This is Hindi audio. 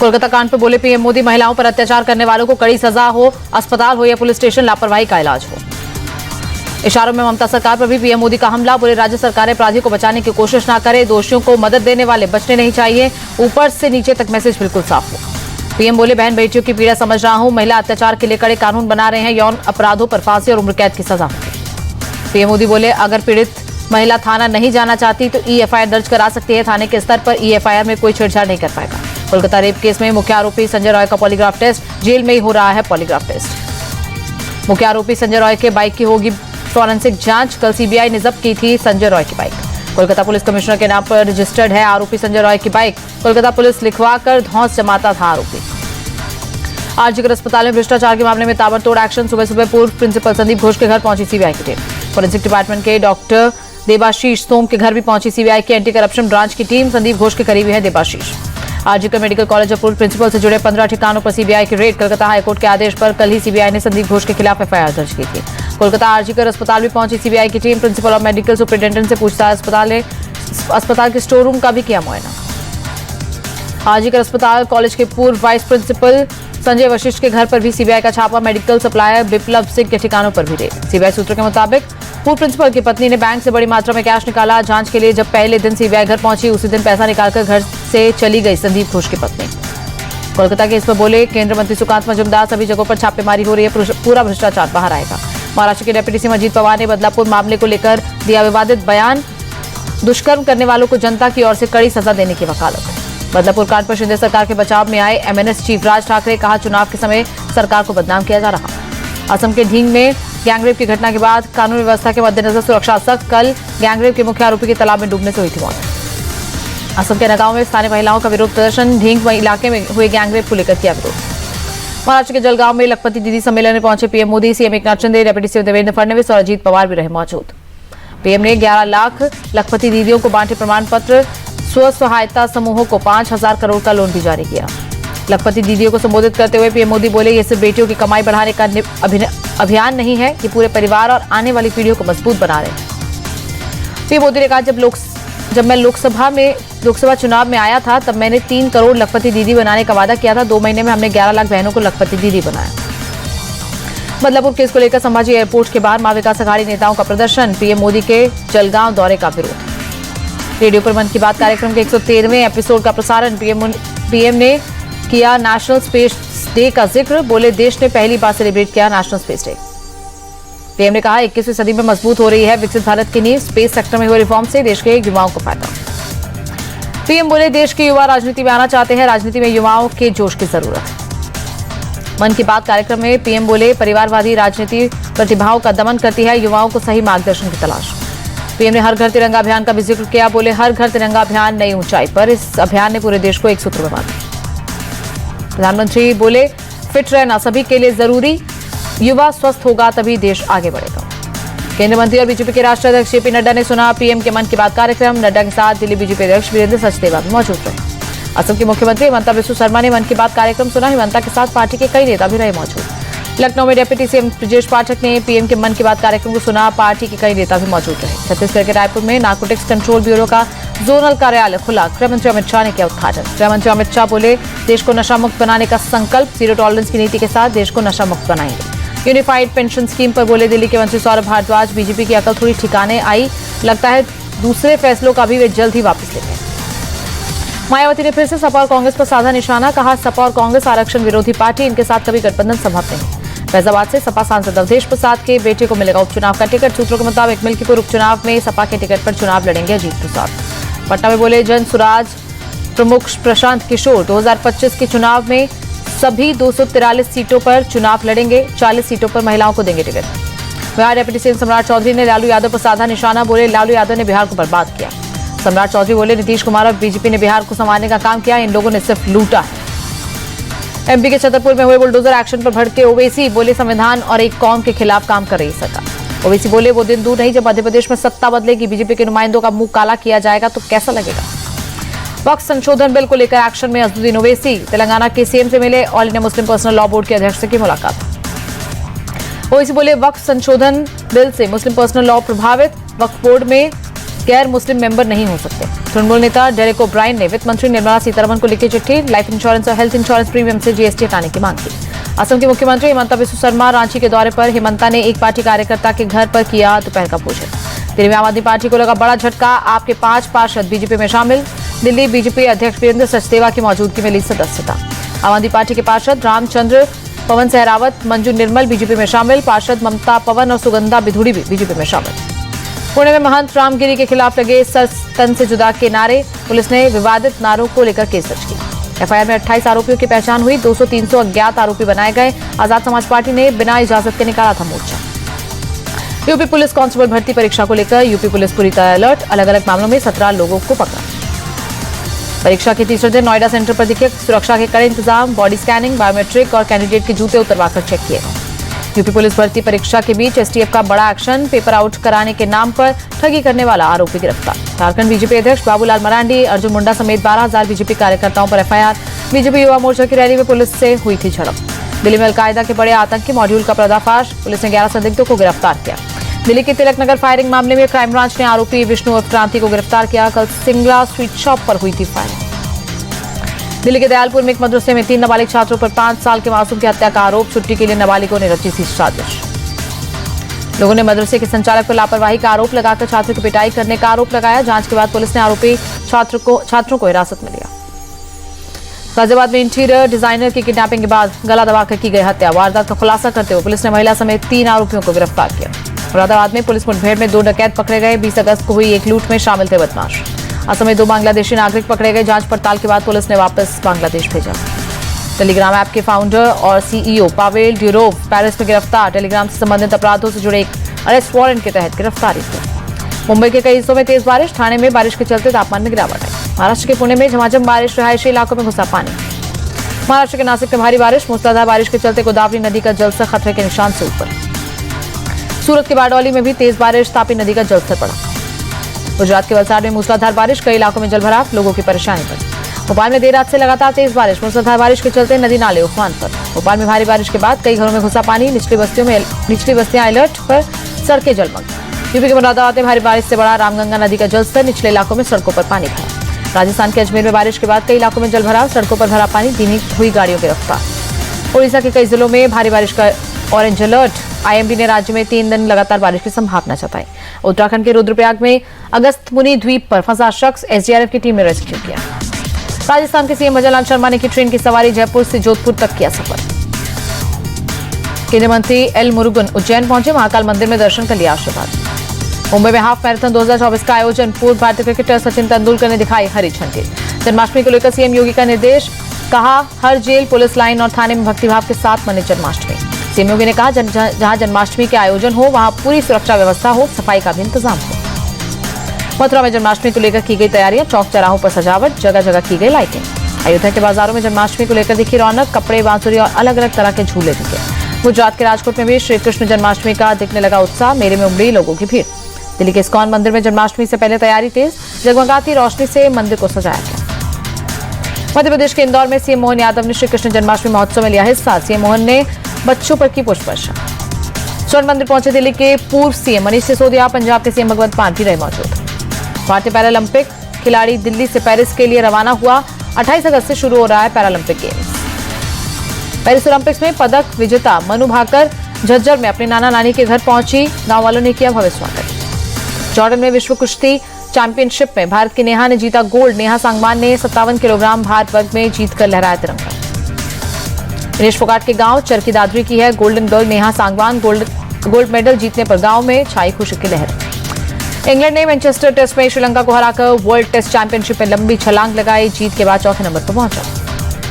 कोलकाता कांड पर बोले पीएम मोदी, महिलाओं पर अत्याचार करने वालों को कड़ी सजा हो, अस्पताल हो या पुलिस स्टेशन, लापरवाही का इलाज हो। इशारों में ममता सरकार पर भी पीएम मोदी का हमला, बोले राज्य सरकारें अपराधी को बचाने की कोशिश ना करे, दोषियों को मदद देने वाले बचने नहीं चाहिए, ऊपर से नीचे तक मैसेज बिल्कुल साफ हो। पीएम बोले, बहन बेटियों की पीड़ा समझ रहा हूं, महिला अत्याचार के लिए कड़े कानून बना रहे हैं, यौन अपराधों पर फांसी और उम्र कैद की सजा होगी। पीएम मोदी बोले, अगर पीड़ित महिला थाना नहीं जाना चाहती तो ईएफआईआर दर्ज करा सकती है, थाने के स्तर पर ईएफआईआर में कोई छेड़छाड़ नहीं कर पाएगा। कोलकाता रेप केस में मुख्य आरोपी संजय रॉय का पॉलीग्राफ टेस्ट, जेल में ही हो रहा है पॉलीग्राफ टेस्ट। मुख्य आरोपी संजय रॉय के बाइक की होगी फॉरेंसिक जांच, कल सीबीआई ने जब्त की थी संजय रॉय की बाइक। कोलकाता पुलिस कमिश्नर के नाम पर रजिस्टर्ड है आरोपी संजय रॉय की बाइक, कोलकाता पुलिस लिखवाकर धौंस जमाता था आरोपी। आरजीकर अस्पताल में भ्रष्टाचार के मामले में ताबड़तोड़ एक्शन, सुबह सुबह पूर्व प्रिंसिपल संदीप घोष के घर पहुंची सीबीआई की टीम। फोरेंसिक डिपार्टमेंट के डॉक्टर देबाशीष सोम के घर भी पहुंची सीबीआई की एंटी करप्शन ब्रांच की टीम। संदीप घोष के करीबी है देबाशीष। आरजीकर मेडिकल कॉलेज और पूर्व प्रिंसिपल से जुड़े 15 ठिकानों पर सीबीआई की रेड। कोलकाता हाईकोर्ट के आदेश पर कल ही सीबीआई ने संदीप घोष के खिलाफ एफआईआर दर्ज की थी। कोलकाता आरजीकर अस्पताल भी पहुंची सीबीआई की टीम। प्रिंसिपल और मेडिकल सुपरिटेंडेंट से पूछताछ, अस्पताल के स्टोर रूम का भी किया मुआयना। आरजीकर अस्पताल कॉलेज के पूर्व वाइस प्रिंसिपल संजय वशिष्ठ के घर पर भी सीबीआई का छापा, मेडिकल सप्लायर बिप्लब सिंह के ठिकानों पर भी रेड। सीबीआई सूत्रों के मुताबिक पूर्व प्रिंसिपल की पत्नी ने बैंक से बड़ी मात्रा में कैश निकाला। जांच के लिए जब पहले दिन सीबीआई घर पहुंची, उसी दिन पैसा निकालकर घर से चली गई संदीप घोष की पत्नी। कोलकाता के इस पर बोले केंद्रीय मंत्री सुकांत मजूमदार, सभी जगहों पर छापेमारी हो रही है, पूरा भ्रष्टाचार बाहर आएगा। महाराष्ट्र के डिप्टी सीएम अजीत पवार ने बदलापुर मामले को लेकर दिया विवादित बयान, दुष्कर्म करने वालों को जनता की ओर से कड़ी सजा देने की वकालत। बदलापुर कांड पर शिंदे सरकार के बचाव में आए एमएनएस चीफ राज ठाकरे, कहा चुनाव के समय सरकार को बदनाम किया जा रहा। असम के ढींग में गैंगरेप की घटना के बाद कानून व्यवस्था के मद्देनजर सुरक्षा सख्त, कल गैंगरेप के मुख्य आरोपी के तालाब में डूबने से हुई थी मौत। असम के नगांव में स्थानीय महिलाओं का विरोध प्रदर्शन, ढींग इलाके में हुए गैंगरेप को लेकर किया विरोध। महाराष्ट्र के जलगांव में लखपति दीदी सम्मेलन में पहुंचे PM Modi, CM Eknath Shinde, deputy CM Devendra Fadnavis और अजीत पवार भी रहे मौजूद। पीएम ने 11 लाख लखपति दीदियों को बांटे प्रमाण पत्र, स्व सहायता समूहों को 5,000 करोड़ का लोन भी जारी किया। लखपति दीदियों को संबोधित करते हुए पीएम मोदी बोले, ये सिर्फ बेटियों की कमाई बढ़ाने का अभियान नहीं है, ये पूरे परिवार और आने वाली पीढ़ियों को मजबूत बना रहे हैं। पीएम मोदी ने कहा, जब मैं लोकसभा चुनाव में आया था तब मैंने 3 करोड़ लखपति दीदी बनाने का वादा किया था। 2 महीने में हमने 11 लाख बहनों को लखपति दीदी बनाया। बदलापुर केस को लेकर संभाजी एयरपोर्ट के बाहर मां विकास अघाड़ी नेताओं का प्रदर्शन, पीएम मोदी के जलगांव दौरे का विरोध। रेडियो पर मन की बात कार्यक्रम के 113वें एपिसोड का प्रसारण, पीएम ने किया नेशनल स्पेस डे का जिक्र, बोले देश ने पहली बार सेलिब्रेट किया नेशनल स्पेस डे। पीएम ने कहा 21वीं सदी में मजबूत हो रही है विकसित भारत की नींव, स्पेस सेक्टर में हुए रिफॉर्म से देश के युवाओं को फायदा। पीएम बोले, देश के युवा राजनीति में आना चाहते हैं, राजनीति में युवाओं के जोश की जरूरत है। मन की बात कार्यक्रम में पीएम बोले, परिवारवादी राजनीति प्रतिभाओं का दमन करती है, युवाओं को सही मार्गदर्शन की तलाश। पीएम ने हर घर तिरंगा अभियान का भी जिक्र किया, बोले हर घर तिरंगा अभियान नई ऊंचाई पर, इस अभियान ने पूरे देश को एक सूत्र में बांधा। प्रधानमंत्री बोले, फिट रहना सभी के लिए जरूरी, युवा स्वस्थ होगा तभी देश आगे बढ़ेगा। केंद्रीय मंत्री और बीजेपी के राष्ट्रीय अध्यक्ष जेपी नड्डा ने सुना पीएम के मन की बात कार्यक्रम, नड्डा के साथ दिल्ली बीजेपी अध्यक्ष वीरेंद्र सचदेवा भी मौजूद रहे। असम के मुख्यमंत्री हिमंता बिस्वा शर्मा ने मन की बात कार्यक्रम सुना, हिमंता के साथ पार्टी के कई नेता भी रहे मौजूद। लखनऊ में डिप्टी सीएम ब्रजेश पाठक ने पीएम के मन की बात कार्यक्रम को सुना, पार्टी के कई नेता भी मौजूद रहे। छत्तीसगढ़ के रायपुर में नारकोटिक्स कंट्रोल ब्यूरो का जोनल कार्यालय खुला, गृह मंत्री अमित शाह ने किया उद्घाटन। गृह मंत्री अमित शाह बोले, देश को नशा मुक्त बनाने का संकल्प, जीरो टॉलरेंस की नीति के साथ देश को नशा मुक्त बनाएंगे। यूनिफाइड पेंशन स्कीम पर बोले दिल्ली के मंत्री सौरभ भारद्वाज, बीजेपी की अकल थोड़ी ठिकाने आई, लगता है दूसरे फैसलों का भी वे जल्द ही वापस लेंगे। मायावती ने फिर से सपा और कांग्रेस पर साधा निशाना, कहा सपा और कांग्रेस आरक्षण विरोधी पार्टी, इनके साथ कभी गठबंधन संभव नहीं। फैजाबाद से सपा सांसद अवधेश प्रसाद के बेटे को मिलेगा उपचुनाव का टिकट, सूत्रों के मुताबिक मिल्कीपुर उपचुनाव में सपा के टिकट पर चुनाव लड़ेंगे अजीत प्रसाद। पटना में बोले जन सुराज प्रमुख प्रशांत किशोर, 2025 के चुनाव में सभी 243 सीटों पर चुनाव लड़ेंगे, 40 सीटों पर महिलाओं को देंगे टिकट। बिहार डिप्टी सीएम सम्राट चौधरी ने लालू यादव पर साधा निशाना, बोले लालू यादव ने बिहार को बर्बाद किया। सम्राट चौधरी बोले, नीतीश कुमार और बीजेपी ने बिहार को संभालने का काम किया, इन लोगों ने सिर्फ लूटा है। एमपी के छतरपुर में हुए बुलडोजर एक्शन पर भड़के ओवैसी, बोले संविधान और एक कौम के खिलाफ काम कर रही सरकार। ओवैसी बोले, वो दिन दूर नहीं जब मध्य प्रदेश में सत्ता बदलेगी, बीजेपी के नुमाइंदों का मुंह काला किया जाएगा तो कैसा लगेगा। वक्फ संशोधन बिल को लेकर एक्शन में अजदुद्दीन ओवैसी, तेलंगाना के सीएम से मिले, all India Muslim personal law board के अध्यक्ष से की मुलाकात। ओवैसी बोले, वक्फ संशोधन बिल से मुस्लिम पर्सनल लॉ प्रभावित, वक्फ बोर्ड में गैर मुस्लिम मेंबर नहीं हो सकते। तृणमूल नेता डेरेक ओब्रायन ने वित्त मंत्री निर्मला सीतारमण को लिखी चिट्ठी, लाइफ इंश्योरेंस और हेल्थ इंश्योरेंस प्रीमियम से जीएसटी हटाने की मांग की। असम के मुख्यमंत्री हिमंता बिस्वा शर्मा रांची के दौरे पर। हिमंता ने एक पार्टी कार्यकर्ता के घर पर किया दोपहर का भोजन। दिल्ली में आम आदमी पार्टी को लगा बड़ा झटका, आपके 5 पार्षद बीजेपी में शामिल। दिल्ली बीजेपी अध्यक्ष वीरेंद्र सचदेवा की मौजूदगी में ली सदस्यता। आम आदमी पार्टी के पार्षद रामचंद्र, पवन सहरावत, मंजू निर्मल बीजेपी में शामिल। पार्षद ममता पवन और सुगंधा बिधुड़ी भी बीजेपी में शामिल। पुणे में महंत रामगिरी के खिलाफ लगे सर तन से जुदा के नारे, पुलिस ने विवादित नारों को लेकर केस दर्ज किया। एफआईआर में 28 आरोपियों की पहचान हुई, 200-300 अज्ञात आरोपी बनाए गए। आजाद समाज पार्टी ने बिना इजाजत के निकाला था मोर्चा। यूपी पुलिस कांस्टेबल भर्ती परीक्षा को लेकर यूपी पुलिस पूरी तरह अलर्ट, अलग अलग मामलों में 17 लोगों को पकड़ा। परीक्षा के तीसरे दिन नोएडा सेंटर पर दिखे सुरक्षा के कड़े इंतजाम, बॉडी स्कैनिंग, बायोमेट्रिक और कैंडिडेट के जूते उतरवाकर चेक किए गए। यूपी पुलिस भर्ती परीक्षा के बीच एसटीएफ का बड़ा एक्शन, पेपर आउट कराने के नाम पर ठगी करने वाला आरोपी गिरफ्तार। झारखंड बीजेपी अध्यक्ष बाबूलाल मरांडी, अर्जुन मुंडा समेत 12,000 बीजेपी कार्यकर्ताओं पर एफआईआर। बीजेपी युवा मोर्चा की रैली में पुलिस से हुई थी झड़प। दिल्ली में अलकायदा के बड़े आतंकी मॉड्यूल का पर्दाफाश, पुलिस ने 11 संदिग्धों को गिरफ्तार किया। दिल्ली के तिलक नगर फायरिंग मामले में क्राइम ब्रांच ने आरोपी विष्णु उर्फ क्रांति को गिरफ्तार किया। कल सिंगला स्वीट शॉप पर हुई थी फायरिंग। दिल्ली के दयालपुर में एक मदरसे में 3 नाबालिग छात्रों पर 5 साल के मासूम की हत्या का आरोप, छुट्टी के लिए नाबालिगों ने रची थी साजिश। लोगों ने मदरसे के संचालक पर लापरवाही का आरोप लगाकर छात्रों की पिटाई करने का आरोप लगाया। जांच के बाद पुलिस ने आरोपी छात्रों को हिरासत में लिया। गाजियाबाद में इंटीरियर डिजाइनर की किडनैपिंग के बाद गला दबाकर की गई हत्या, वारदात का खुलासा करते हुए पुलिस ने महिला समेत 3 आरोपियों को गिरफ्तार किया। मुरादाबाद में पुलिस मुठभेड़ में 2 डकैत पकड़े गए। 20 अगस्त को हुई एक लूट में शामिल थे बदमाश। असम में 2 बांग्लादेशी नागरिक पकड़े गए। जांच पड़ताल के बाद पुलिस ने वापस बांग्लादेश भेजा। टेलीग्राम ऐप के फाउंडर और सीईओ पावेल ड्यूरोव पेरिस में गिरफ्तार। टेलीग्राम से संबंधित अपराधों से जुड़े एक अरेस्ट वारंट के तहत गिरफ्तारी हुई। मुंबई के कई हिस्सों में तेज बारिश, ठाणे में बारिश के चलते तापमान में गिरावट आई। महाराष्ट्र के पुणे में झमाझम बारिश, रिहायशी इलाकों में घुसा पानी। महाराष्ट्र के नासिक में भारी बारिश, मूसलाधार बारिश के चलते गोदावरी नदी का जलस्तर खतरे के निशान से ऊपर। सूरत के बारडोली में भी तेज बारिश, तापी नदी का जलस्तर बढ़ा। गुजरात के वलसाड में मूसलाधार बारिश, कई इलाकों में जलभराव, लोगों की परेशानी बढ़ी। भोपाल में देर रात से लगातार तेज बारिश, मूसलाधार बारिश के चलते नदी नाले उफान पर। भोपाल में भारी बारिश के बाद कई घरों में घुसा पानी, निचली बस्तियां अलर्ट पर, सड़कें जलमग्न। यूपी के मुरादाबाद में भारी बारिश से बढ़ा रामगंगा नदी का जलस्तर, निचले इलाकों में सड़कों पर पानी भरा। राजस्थान के अजमेर में बारिश के बाद कई इलाकों में जलभराव, सड़कों पर भरा पानी, धीमी हुई गाड़ियों की रफ्तार। उड़ीसा के कई जिलों में भारी बारिश का ऑरेंज अलर्ट, आईएमडी ने राज्य में 3 दिन लगातार बारिश की संभावना जताई। उत्तराखंड के रुद्रप्रयाग में अगस्त मुनि द्वीप पर फंसा शख्स एसडीआरएफ की टीम ने रेस्क्यू किया। राजस्थान के सीएम भजनलाल शर्मा ने की ट्रेन की सवारी, जयपुर से जोधपुर तक किया सफर। केंद्रीय मंत्री एल मुरुगन उज्जैन पहुंचे, महाकाल मंदिर में दर्शन कर लिया आशीर्वाद। मुंबई में हाफ मैराथन 2024 का आयोजन, पूर्व भारतीय क्रिकेटर सचिन तेंदुलकर ने दिखाई हरी झंडी। जन्माष्टमी को लेकर सीएम योगी का निर्देश, कहा हर जेल, पुलिस लाइन और थाने में भक्तिभाव के साथ मने जन्माष्टमी। सीएम योगी ने कहा जहां जन्माष्टमी के आयोजन हो वहां पूरी सुरक्षा व्यवस्था हो, सफाई का भी इंतजाम हो। मथुरा में जन्माष्टमी को लेकर की गई तैयारियां, चौक चौराहों पर सजावट, जगह जगह की गई लाइटिंग। अयोध्या के बाजारों में जन्माष्टमी को लेकर दिखी रौनक, कपड़े, बांसुरी और अलग अलग तरह के झूले दिखे। गुजरात के राजकोट में भी श्री कृष्ण जन्माष्टमी का दिखने लगा उत्साह, मेले में उमड़ी लोगों की भीड़। दिल्ली के इस्कॉन मंदिर में जन्माष्टमी से पहले तैयारी तेज, जगमगाती रोशनी से मंदिर को सजाया गया। मध्य प्रदेश के इंदौर में सीएम मोहन यादव ने श्री कृष्ण जन्माष्टमी महोत्सव में लिया हिस्सा। सीएम मोहन ने बच्चों पर की पुष्प वर्षा। स्वर्ण मंदिर पहुंचे दिल्ली के पूर्व सीएम मनीष सिसोदिया, पंजाब के सीएम भगवंत मान भी रहे मौजूद। भारतीय पैरालंपिक खिलाड़ी दिल्ली से पेरिस के लिए रवाना हुआ। 28 अगस्त से शुरू हो रहा है पैरालंपिक गेम्स। पेरिस ओलंपिक्स में पदक विजेता मनु भाकर झज्जर में अपने नाना नानी के घर पहुंची, गांव वालों ने किया भव्य स्वागत। जॉर्डन में विश्व कुश्ती चैंपियनशिप में भारत की नेहा ने जीता गोल्ड। नेहा सांगवान ने 57 किलोग्राम भार वर्ग में जीतकर लहराया तिरंगा। दिनेश फोगाट के गांव चरखी दादरी की है golden girl Neha Sangwan. Gold medal जीतने पर गांव में छाई खुशी की लहर। इंग्लैंड ने मैनचेस्टर टेस्ट में श्रीलंका को हराकर वर्ल्ड टेस्ट चैंपियनशिप में लंबी छलांग लगाई, जीत के बाद चौथे नंबर पर पहुंचा।